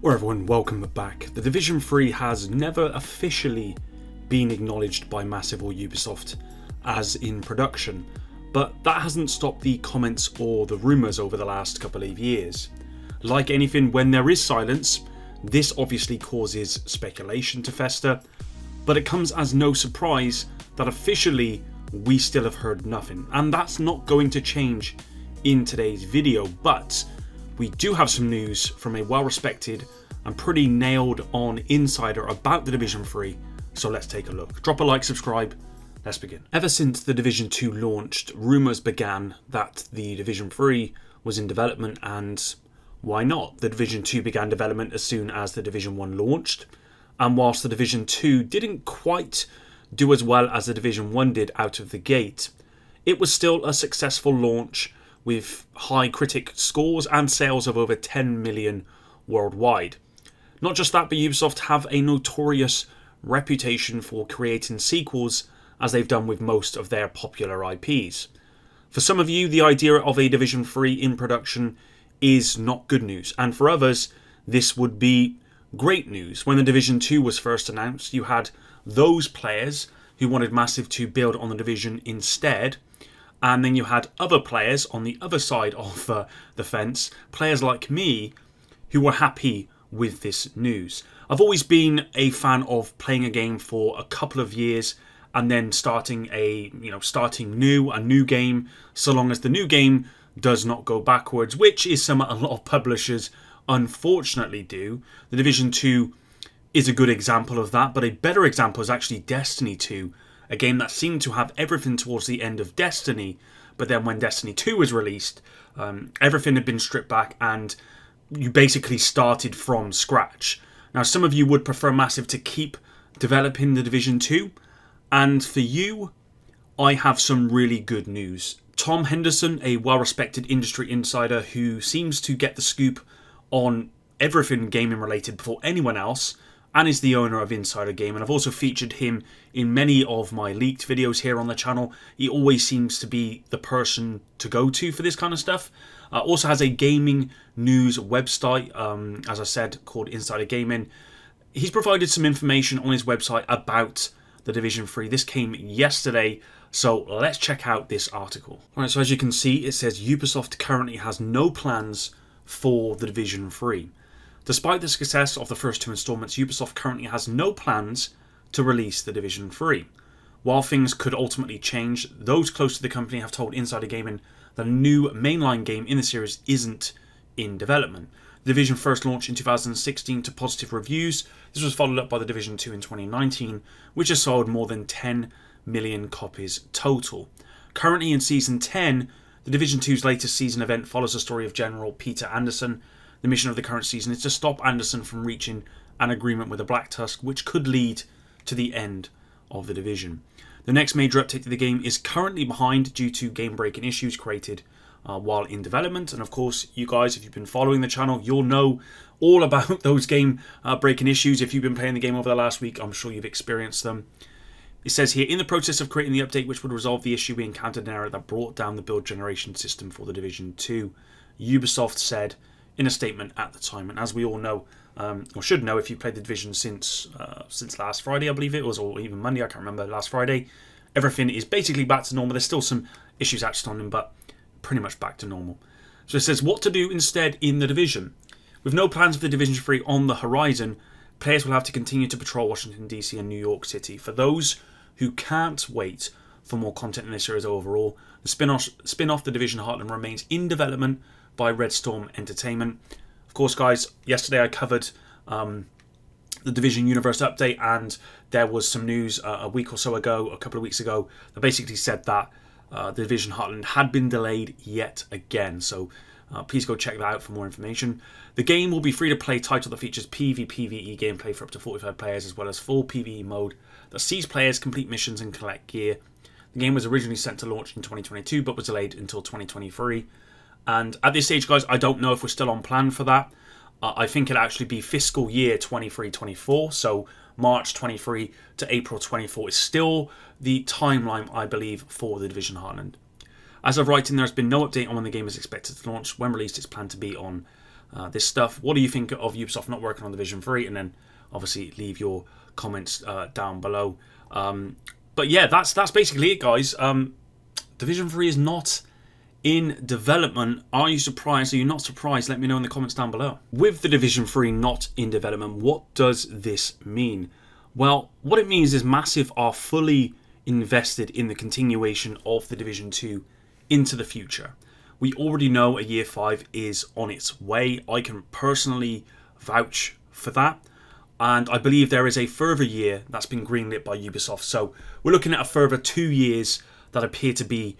Well everyone, welcome back. The Division 3 has never officially been acknowledged by Massive or Ubisoft as in production, but that hasn't stopped the comments or the rumours over the last couple of years. Like anything, when there is silence, this obviously causes speculation to fester, but it comes as no surprise that officially we still have heard nothing, and that's not going to change in today's video. But we do have some news from a well-respected and pretty nailed-on insider about the Division 3, so let's take a look. Drop a like, subscribe, let's begin. Ever since the Division 2 launched, rumours began that the Division 3 was in development, and why not? The Division 2 began development as soon as the Division 1 launched, and whilst the Division 2 didn't quite do as well as the Division 1 did out of the gate, it was still a successful launch with high critic scores and sales of over 10 million worldwide. Not just that, but Ubisoft have a notorious reputation for creating sequels, as they've done with most of their popular IPs. For some of you, the idea of a Division 3 in production is not good news, and for others, this would be great news. When the Division 2 was first announced, you had those players who wanted Massive to build on the Division instead, and then you had other players on the other side of the fence, players like me, who were happy with this news. I've always been a fan of playing a game for a couple of years and then starting a new game, so long as the new game does not go backwards, which is something a lot of publishers unfortunately do. The Division 2 is a good example of that, but a better example is actually Destiny 2, a game that seemed to have everything towards the end of Destiny, but then when Destiny 2 was released, everything had been stripped back and you basically started from scratch. Now, some of you would prefer Massive to keep developing the Division 2, and for you, I have some really good news. Tom Henderson, a well-respected industry insider who seems to get the scoop on everything gaming related before anyone else, and is the owner of Insider Game, and I've also featured him in many of my leaked videos here on the channel. He always seems to be the person to go to for this kind of stuff. Also has a gaming news website, as I said, called Insider Gaming. He's provided some information on his website about the Division 3. This came yesterday, so let's check out this article. Alright, so as you can see, it says Ubisoft currently has no plans for the Division 3. Despite the success of the first two installments, Ubisoft currently has no plans to release the Division 3. While things could ultimately change, those close to the company have told Insider Gaming the new mainline game in the series isn't in development. The Division first launched in 2016 to positive reviews. This was followed up by the Division 2 in 2019, which has sold more than 10 million copies total. Currently in Season 10, the Division 2's latest season event follows the story of General Peter Anderson. The mission of the current season is to stop Anderson from reaching an agreement with the Black Tusk, which could lead to the end of the Division. The next major update to the game is currently behind due to game-breaking issues created while in development. And of course, you guys, if you've been following the channel, you'll know all about those game-breaking issues. If you've been playing the game over the last week, I'm sure you've experienced them. It says here, in the process of creating the update which would resolve the issue, we encountered an error that brought down the build generation system for the Division 2. Ubisoft said in a statement at the time, and as we all know, or should know if you played the Division since last Friday, I believe it was, or even Monday, I can't remember, last Friday, everything is basically back to normal. There's still some issues outstanding, but pretty much back to normal. So it says what to do instead in the Division. With no plans for the Division 3 on the horizon, players will have to continue to patrol Washington D.C. and New York City. For those who can't wait for more content in this series overall, the spin-off The Division Heartland remains in development by Red Storm Entertainment. Of course, guys, yesterday I covered the Division Universe update, and there was some news a couple of weeks ago, that basically said that the Division Heartland had been delayed yet again. So please go check that out for more information. The game will be free-to-play title that features PvPvE gameplay for up to 45 players, as well as full PvE mode that sees players complete missions and collect gear. The game was originally set to launch in 2022, but was delayed until 2023. And at this stage, guys, I don't know if we're still on plan for that. I think it'll actually be fiscal year 23-24, so March 23 to April 24 is still the timeline, I believe, for the Division Heartland. As of writing, there's been no update on when the game is expected to launch. When released, it's planned to be on this stuff. What do you think of Ubisoft not working on Division 3? And then obviously leave your comments down below. But yeah, that's basically it, guys. Division 3 is not in development. Are you surprised? Are you not surprised? Let me know in the comments down below. With the Division 3 not in development, what does this mean? Well, what it means is Massive are fully invested in the continuation of the Division 2 into the future. We already know a Year 5 is on its way. I can personally vouch for that. And I believe there is a further year that's been greenlit by Ubisoft. So we're looking at a further 2 years that appear to be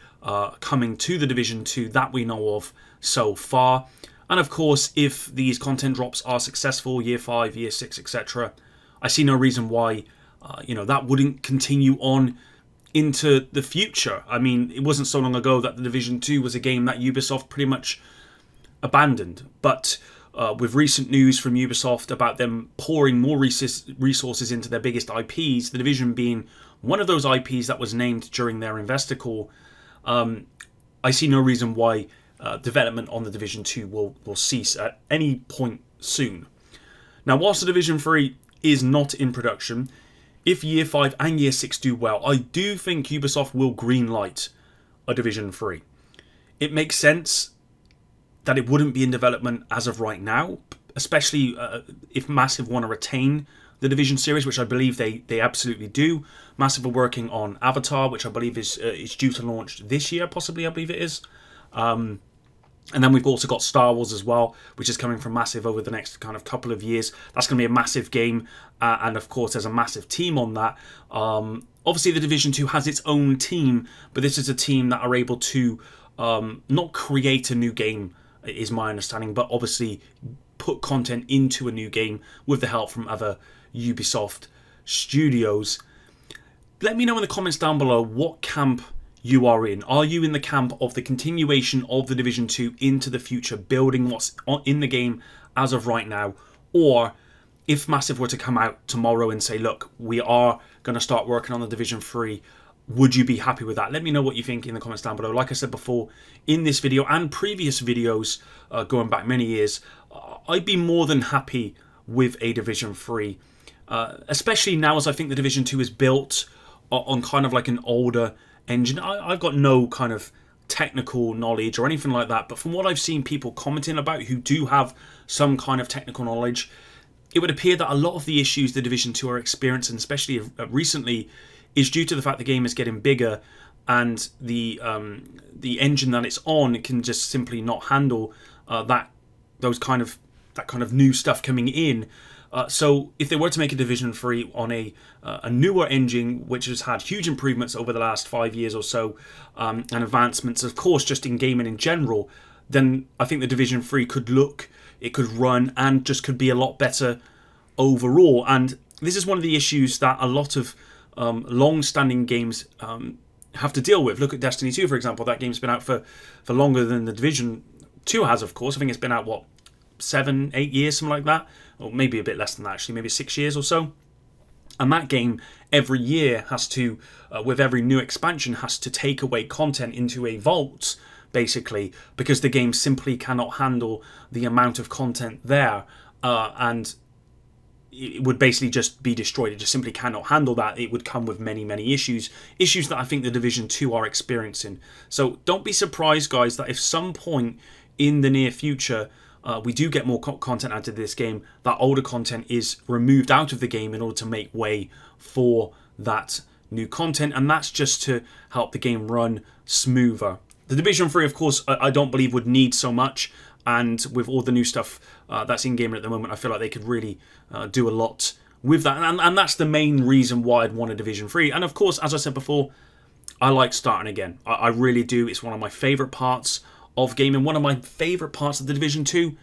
coming to the Division 2 that we know of so far. And of course, if these content drops are successful, Year 5, Year 6, etc., I see no reason why that wouldn't continue on into the future. I mean, it wasn't so long ago that the Division 2 was a game that Ubisoft pretty much abandoned. But with recent news from Ubisoft about them pouring more resources into their biggest IPs, The Division being one of those IPs that was named during their investor call, I see no reason why development on The Division 2 will cease at any point soon. Now, whilst The Division 3 is not in production, if Year 5 and Year 6 do well, I do think Ubisoft will greenlight a Division 3. It makes sense that it wouldn't be in development as of right now, especially if Massive want to retain the Division series, which I believe they absolutely do. Massive are working on Avatar, which I believe is due to launch this year, possibly, I believe it is. And then we've also got Star Wars as well, which is coming from Massive over the next kind of couple of years. That's going to be a massive game, and of course there's a massive team on that. Obviously the Division 2 has its own team, but this is a team that are able to not create a new game, is my understanding, but obviously put content into a new game with the help from other Ubisoft studios. Let me know in the comments down below what camp you are in. Are you in the camp of the continuation of the Division 2 into the future, building what's in the game as of right now? Or if Massive were to come out tomorrow and say, look, we are going to start working on the Division 3, would you be happy with that? Let me know what you think in the comments down below. Like I said before, in this video and previous videos going back many years, I'd be more than happy with a Division 3. Especially now, as I think the Division 2 is built on kind of like an older engine. I've got no kind of technical knowledge or anything like that, but from what I've seen people commenting about who do have some kind of technical knowledge, it would appear that a lot of the issues the Division 2 are experiencing, especially recently, is due to the fact the game is getting bigger and the engine that it's on can just simply not handle that kind of new stuff coming in. So if they were to make a Division 3 on a newer engine, which has had huge improvements over the last 5 years or so, and advancements, of course, just in gaming in general, then I think the Division 3 could run, and just could be a lot better overall. And this is one of the issues that a lot of long-standing games have to deal with. Look at Destiny 2, for example. That game's been out for longer than the Division 2 has, of course. I think it's been out, 7-8 years, something like that, or maybe a bit less than that, actually, maybe 6 years or so. And that game every year has to, with every new expansion, has to take away content into a vault, basically, because the game simply cannot handle the amount of content there, and it would basically just be destroyed. It just simply cannot handle that. It would come with many issues that I think the Division 2 are experiencing. So don't be surprised, guys, that if some point in the near future we do get more content out of this game, that older content is removed out of the game in order to make way for that new content, and that's just to help the game run smoother. The Division 3, of course, I don't believe would need so much, and with all the new stuff that's in game at the moment, I feel like they could really do a lot with that, and that's the main reason why I'd want a Division 3. And of course, as I said before, I like starting again. I really do. It's one of my favourite parts of gaming. One of my favourite parts of the Division 2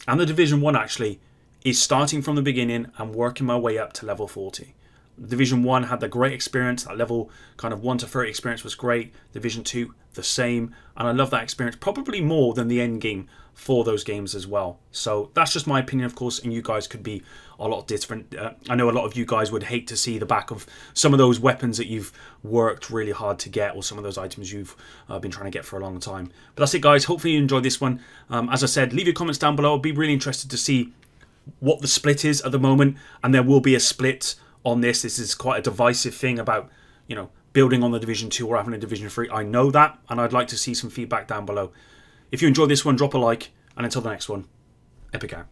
and the Division 1 actually is starting from the beginning and working my way up to level 40. Division 1 had the great experience. That level kind of 1 to 30 experience was great. Division 2, the same. And I love that experience probably more than the end game for those games as well. So that's just my opinion, of course, and you guys could be a lot different. I know a lot of you guys would hate to see the back of some of those weapons that you've worked really hard to get, or some of those items you've been trying to get for a long time. But that's it, guys. Hopefully you enjoyed this one. As I said, leave your comments down below. I'd be really interested to see what the split is at the moment, and there will be a split on this. This is quite a divisive thing about, you know, building on the Division 2 or having a Division 3. I know that, and I'd like to see some feedback down below. If you enjoyed this one, drop a like, and until the next one, epic out.